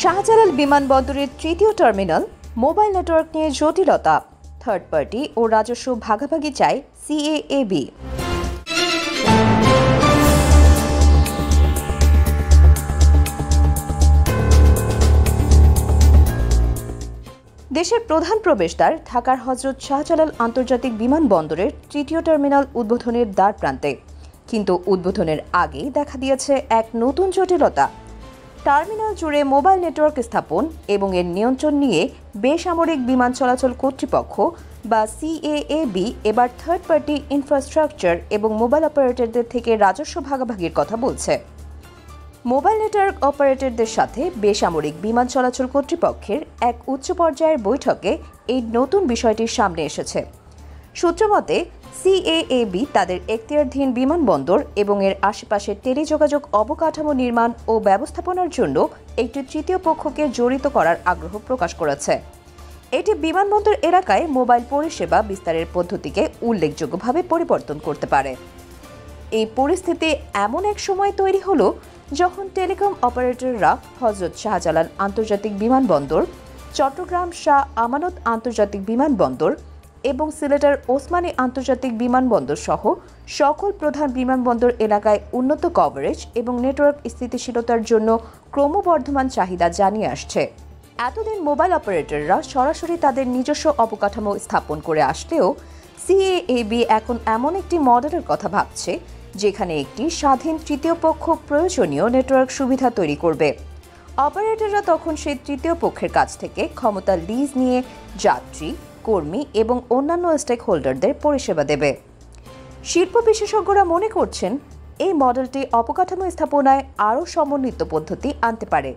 শাহজালাল বিমানবন্দরের তৃতীয় terminal mobile network নিয়ে জটিলতা, থার্ড পার্টি ও রাজস্ব ভাগাভাগি চায় সিএএবি। দেশের প্রধান প্রবেশদ্বার ঢাকার হযরত শাহজালাল আন্তর্জাতিক বিমানবন্দরের তৃতীয় টার্মিনাল উদ্বোধনের দ্বার প্রান্তে, কিন্তু উদ্বোধনের আগেই দেখা দিয়েছে এক নতুন জটিলতা। টার্মিনাল জুড়ে মোবাইল নেটওয়ার্ক স্থাপন এবং এর নিয়ন্ত্রণ নিয়ে বেসামরিক বিমান চলাচল কর্তৃপক্ষ বা সিএএবি এবার থার্ড পার্টি ইনফ্রাস্ট্রাকচার এবং মোবাইল অপারেটরদের থেকে রাজস্ব ভাগাভাগির কথা বলছে। মোবাইল নেটওয়ার্ক অপারেটরদের সাথে বেসামরিক বিমান চলাচল কর্তৃপক্ষের এক উচ্চ পর্যায়ের বৈঠকে এই নতুন বিষয়টি সামনে এসেছে। সূত্রমতে সিএএবি তাদের এখতিয়ারধীন বিমানবন্দর এবং এর আশেপাশে টেলিযোগাযোগ অবকাঠামো নির্মাণ ও ব্যবস্থাপনার জন্য একটি তৃতীয় পক্ষকে জড়িত করার আগ্রহ প্রকাশ করেছে। এটি বিমানবন্দর এলাকায় মোবাইল পরিষেবা বিস্তারের পদ্ধতিকে উল্লেখযোগ্যভাবে পরিবর্তন করতে পারে। এই পরিস্থিতি এমন এক সময় তৈরি হলো যখন টেলিকম অপারেটররা হযরত শাহজালাল আন্তর্জাতিক বিমানবন্দর, চট্টগ্রাম শাহ আমানত আন্তর্জাতিক বিমানবন্দর এবং সিলেটের ওসমানী আন্তর্জাতিক বিমানবন্দর সহ সকল প্রধান বিমানবন্দর এলাকায় উন্নত কভারেজ এবং নেটওয়ার্ক স্থিতিশীলতার জন্য ক্রমবর্ধমান চাহিদা জানিয়ে আসছে। এতদিন মোবাইল অপারেটররা সরাসরি তাদের নিজস্ব অবকাঠামো স্থাপন করে আসলেও সিএএবি এখন এমন একটি মডেলের কথা ভাবছে যেখানে একটি স্বাধীন তৃতীয় পক্ষ প্রয়োজনীয় নেটওয়ার্ক সুবিধা তৈরি করবে। অপারেটররা তখন সেই তৃতীয় পক্ষের কাছ থেকে ক্ষমতা লিজ নিয়ে যাত্রী, কর্মী এবং অন্যান্য স্টেক হোল্ডারদের পরিষেবা দেবে। শিল্প বিশেষজ্ঞরা মনে করছেন এই মডেলটি অবকাঠামো স্থাপনায় আরও সমন্বিত পদ্ধতি আনতে পারে।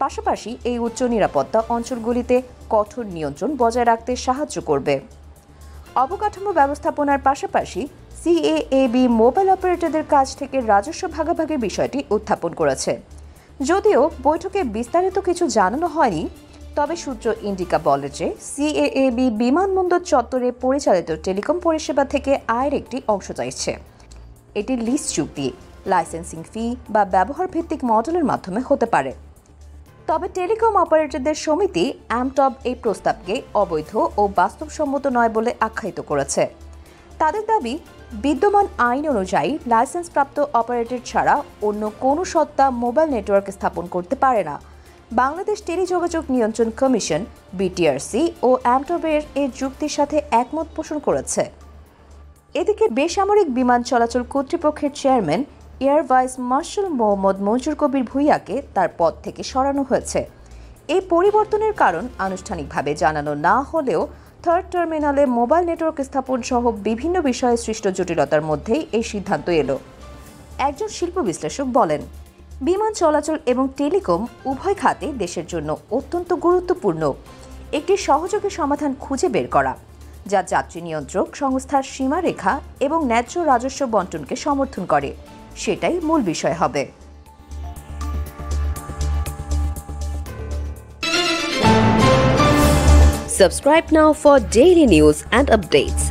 পাশাপাশি এই উচ্চ নিরাপত্তা অঞ্চলগুলিতে কঠোর নিয়ন্ত্রণ বজায় রাখতে সাহায্য করবে। অবকাঠামো ব্যবস্থাপনার পাশাপাশি সিএএবি মোবাইল অপারেটরদের কাছ থেকে রাজস্ব ভাগাভাগির বিষয়টি উত্থাপন করেছে। যদিও বৈঠকে বিস্তারিত কিছু জানানো হয়নি, তবে সূত্র ইন্ডিকা বলে যে সিএএবি বিমানবন্দর চত্বরে পরিচালিত টেলিকম পরিষেবা থেকে আয়ের একটি অংশ চাইছে। এটি লিজ চুক্তি, লাইসেন্সিং ফি বা ব্যবহার ভিত্তিক মডেলের মাধ্যমে হতে পারে। তবে টেলিকম অপারেটরদের সমিতি অ্যামটব এই প্রস্তাবকে অবৈধ ও বাস্তবসম্মত নয় বলে আখ্যায়িত করেছে। তাদের দাবি, বিদ্যমান আইন অনুযায়ী লাইসেন্সপ্রাপ্ত অপারেটর ছাড়া অন্য কোনো সত্তা মোবাইল নেটওয়ার্ক স্থাপন করতে পারে না। বাংলাদেশ টেলিযোগাযোগ নিয়ন্ত্রণ কমিশন বিটিআরসি ও অ্যামটবের এই যুক্তির সাথে একমত পোষণ করেছে। এদিকে বেসামরিক বিমান চলাচল কর্তৃপক্ষের chairman air vice marshal Mohammad Manzur Kabir ভূঁইয়াকে তার পদ থেকে সরানো হয়েছে। এই পরিবর্তনের কারণ আনুষ্ঠানিকভাবে জানানো না হলেও থার্ড টার্মিনালে মোবাইল নেটওয়ার্ক স্থাপন সহ বিভিন্ন বিষয়ে সৃষ্ট জটিলতার মধ্যেই এই সিদ্ধান্ত এলো। একজন শিল্প বিশ্লেষক বলেন, বিমান চলাচল এবং টেলিকম উভয় খাতে দেশের জন্য অত্যন্ত গুরুত্বপূর্ণ একটি সহযোগী সমাধান খুঁজে বের করা, যা যাত্রী নিয়ন্ত্রক সংস্থার সীমারেখা এবং ন্যায্য রাজস্ব বণ্টনকে সমর্থন করে, সেটাই মূল বিষয় হবে। Subscribe now for daily news and updates.